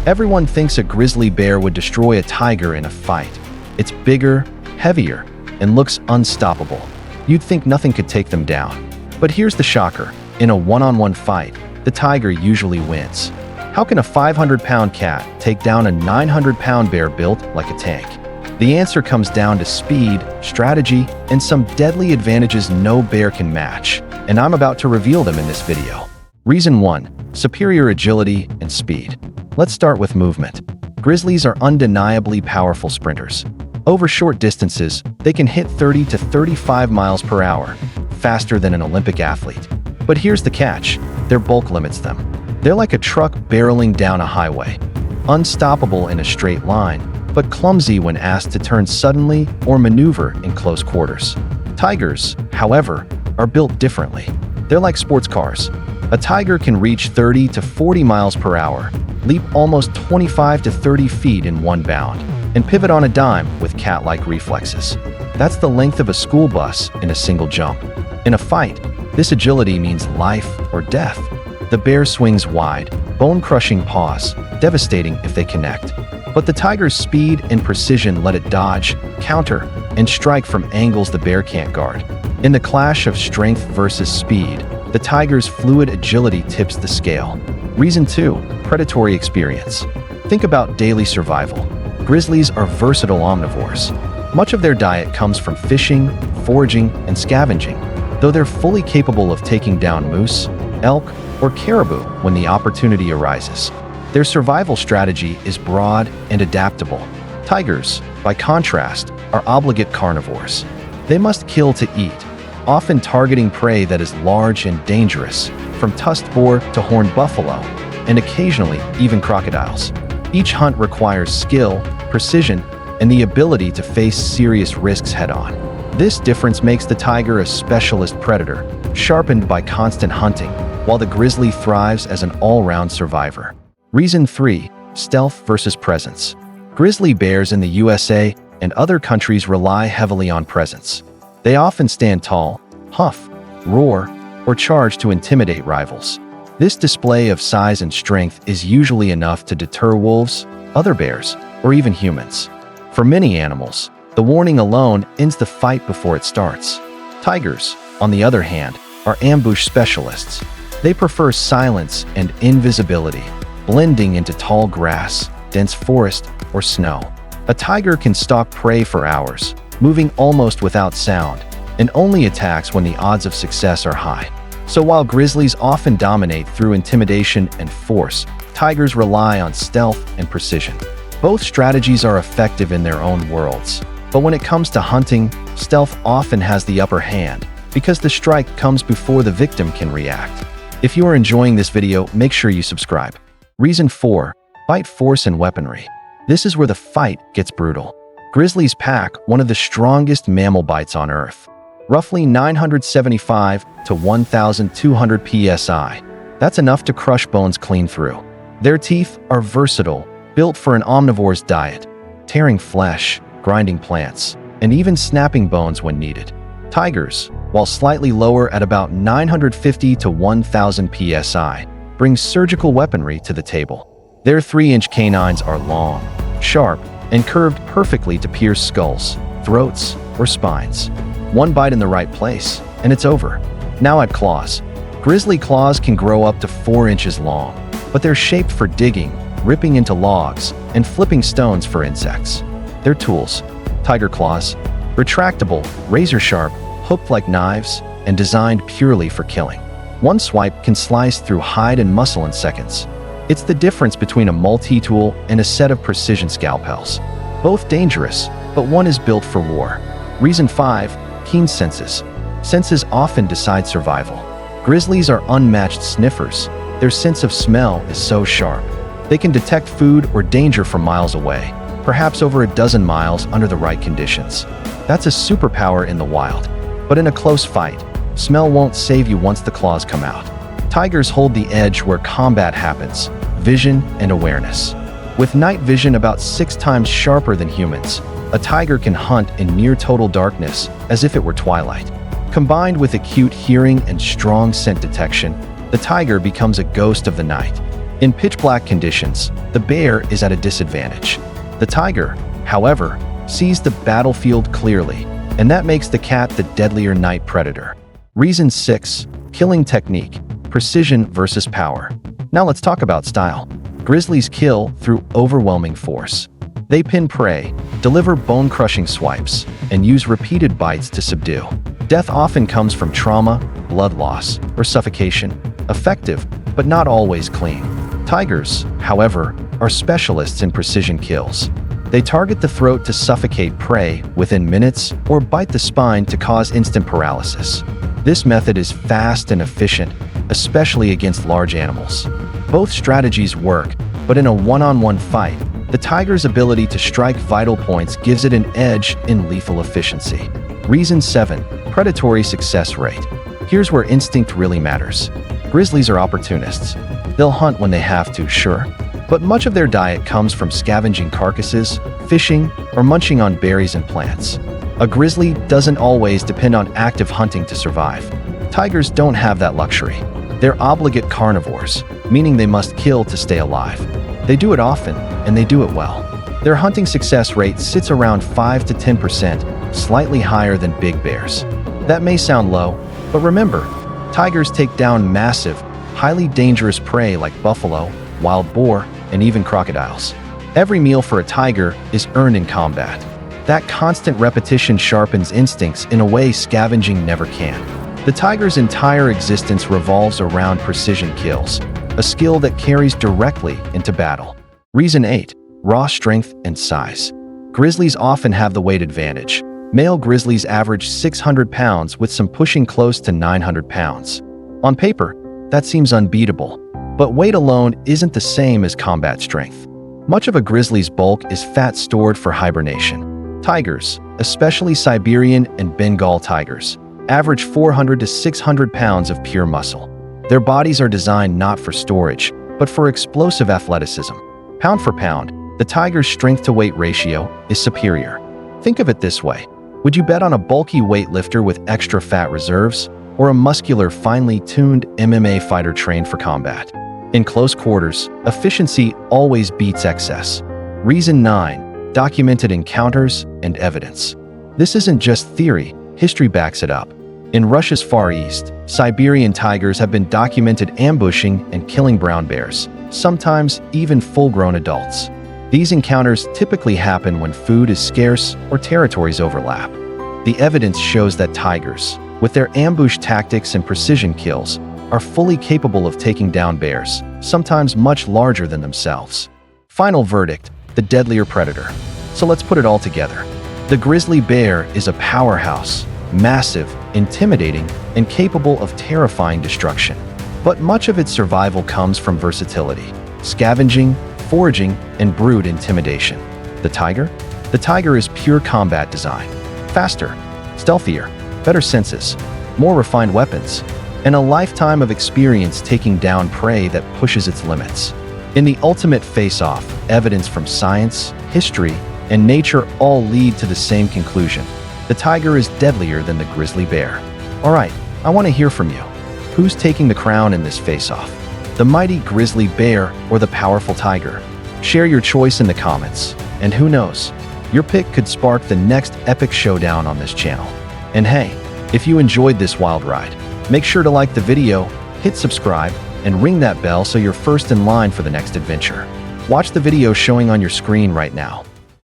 Everyone thinks a grizzly bear would destroy a tiger in a fight. It's bigger, heavier, and looks unstoppable. You'd think nothing could take them down. But here's the shocker. In a one-on-one fight, the tiger usually wins. How can a 500-pound cat take down a 900-pound bear built like a tank? The answer comes down to speed, strategy, and some deadly advantages no bear can match, and I'm about to reveal them in this video. Reason 1. Superior agility and speed. Let's start with movement. Grizzlies are undeniably powerful sprinters. Over short distances, they can hit 30 to 35 miles per hour, faster than an Olympic athlete. But here's the catch. Their bulk limits them. They're like a truck barreling down a highway, unstoppable in a straight line, but clumsy when asked to turn suddenly or maneuver in close quarters. Tigers, however, are built differently. They're like sports cars. A tiger can reach 30 to 40 miles per hour, leap almost 25 to 30 feet in one bound, and pivot on a dime with cat-like reflexes. That's the length of a school bus in a single jump. In a fight, this agility means life or death. The bear swings wide, bone-crushing paws, devastating if they connect. But the tiger's speed and precision let it dodge, counter, and strike from angles the bear can't guard. In the clash of strength versus speed, the tiger's fluid agility tips the scale. Reason 2. Predatory experience. Think about daily survival. Grizzlies are versatile omnivores. Much of their diet comes from fishing, foraging, and scavenging, though they're fully capable of taking down moose, elk, or caribou when the opportunity arises. Their survival strategy is broad and adaptable. Tigers, by contrast, are obligate carnivores. They must kill to eat, often targeting prey that is large and dangerous, from tusked boar to horned buffalo, and occasionally even crocodiles. Each hunt requires skill, precision, and the ability to face serious risks head-on. This difference makes the tiger a specialist predator, sharpened by constant hunting, while the grizzly thrives as an all-round survivor. Reason 3. Stealth versus presence. Grizzly bears in the USA and other countries rely heavily on presence. They often stand tall, huff, roar, or charge to intimidate rivals. This display of size and strength is usually enough to deter wolves, other bears, or even humans. For many animals, the warning alone ends the fight before it starts. Tigers, on the other hand, are ambush specialists. They prefer silence and invisibility, blending into tall grass, dense forest, or snow. A tiger can stalk prey for hours, moving almost without sound, and only attacks when the odds of success are high. So while grizzlies often dominate through intimidation and force, tigers rely on stealth and precision. Both strategies are effective in their own worlds, but when it comes to hunting, stealth often has the upper hand because the strike comes before the victim can react. If you are enjoying this video, make sure you subscribe. Reason 4. Bite force and weaponry. This is where the fight gets brutal. Grizzlies pack one of the strongest mammal bites on Earth, roughly 975 to 1,200 psi. That's enough to crush bones clean through. Their teeth are versatile, built for an omnivore's diet, tearing flesh, grinding plants, and even snapping bones when needed. Tigers, while slightly lower at about 950 to 1,000 psi, bring surgical weaponry to the table. Their 3-inch canines are long, sharp, and curved perfectly to pierce skulls, throats, or spines. One bite in the right place, and it's over. Now add claws. Grizzly claws can grow up to 4 inches long, but they're shaped for digging, ripping into logs, and flipping stones for insects. Their tools: tiger claws, retractable, razor-sharp, hooked like knives, and designed purely for killing. One swipe can slice through hide and muscle in seconds. It's the difference between a multi-tool and a set of precision scalpels. Both dangerous, but one is built for war. Reason 5. Keen senses. Senses often decide survival. Grizzlies are unmatched sniffers. Their sense of smell is so sharp. They can detect food or danger from miles away, perhaps over a dozen miles under the right conditions. That's a superpower in the wild. But in a close fight, smell won't save you once the claws come out. Tigers hold the edge where combat happens: vision and awareness. With night vision about 6 times sharper than humans, a tiger can hunt in near total darkness as if it were twilight. Combined with acute hearing and strong scent detection, the tiger becomes a ghost of the night. In pitch-black conditions, the bear is at a disadvantage. The tiger, however, sees the battlefield clearly, and that makes the cat the deadlier night predator. Reason 6. Killing technique. Precision versus power. Now let's talk about style. Grizzlies kill through overwhelming force. They pin prey, deliver bone-crushing swipes, and use repeated bites to subdue. Death often comes from trauma, blood loss, or suffocation. Effective, but not always clean. Tigers, however, are specialists in precision kills. They target the throat to suffocate prey within minutes or bite the spine to cause instant paralysis. This method is fast and efficient, especially against large animals. Both strategies work, but in a one-on-one fight, the tiger's ability to strike vital points gives it an edge in lethal efficiency. Reason 7. Predatory success rate. Here's where instinct really matters. Grizzlies are opportunists. They'll hunt when they have to, sure, but much of their diet comes from scavenging carcasses, fishing, or munching on berries and plants. A grizzly doesn't always depend on active hunting to survive. Tigers don't have that luxury. They're obligate carnivores, meaning they must kill to stay alive. They do it often, and they do it well. Their hunting success rate sits around 5 to 10%, slightly higher than big bears. That may sound low, but remember, tigers take down massive, highly dangerous prey like buffalo, wild boar, and even crocodiles. Every meal for a tiger is earned in combat. That constant repetition sharpens instincts in a way scavenging never can. The tiger's entire existence revolves around precision kills, a skill that carries directly into battle. Reason 8. Raw strength and size. Grizzlies often have the weight advantage. Male grizzlies average 600 pounds with some pushing close to 900 pounds. On paper, that seems unbeatable, but weight alone isn't the same as combat strength. Much of a grizzly's bulk is fat stored for hibernation. Tigers, especially Siberian and Bengal tigers, average 400 to 600 pounds of pure muscle. Their bodies are designed not for storage, but for explosive athleticism. Pound for pound, the tiger's strength-to-weight ratio is superior. Think of it this way. Would you bet on a bulky weightlifter with extra fat reserves, or a muscular, finely tuned MMA fighter trained for combat? In close quarters, efficiency always beats excess. Reason 9. Documented encounters and evidence. This isn't just theory, history backs it up. In Russia's Far East, Siberian tigers have been documented ambushing and killing brown bears, sometimes even full-grown adults. These encounters typically happen when food is scarce or territories overlap. The evidence shows that tigers, with their ambush tactics and precision kills, are fully capable of taking down bears, sometimes much larger than themselves. Final verdict: the deadlier predator. So let's put it all together. The grizzly bear is a powerhouse, massive, intimidating, and capable of terrifying destruction. But much of its survival comes from versatility, scavenging, foraging, and brood intimidation. The tiger? The tiger is pure combat design. Faster, stealthier, better senses, more refined weapons, and a lifetime of experience taking down prey that pushes its limits. In the ultimate face-off, evidence from science, history, and nature all lead to the same conclusion. The tiger is deadlier than the grizzly bear. Alright, I want to hear from you. Who's taking the crown in this face-off? The mighty grizzly bear or the powerful tiger? Share your choice in the comments, and who knows, your pick could spark the next epic showdown on this channel. And hey, if you enjoyed this wild ride, make sure to like the video, hit subscribe, and ring that bell so you're first in line for the next adventure. Watch the video showing on your screen right now.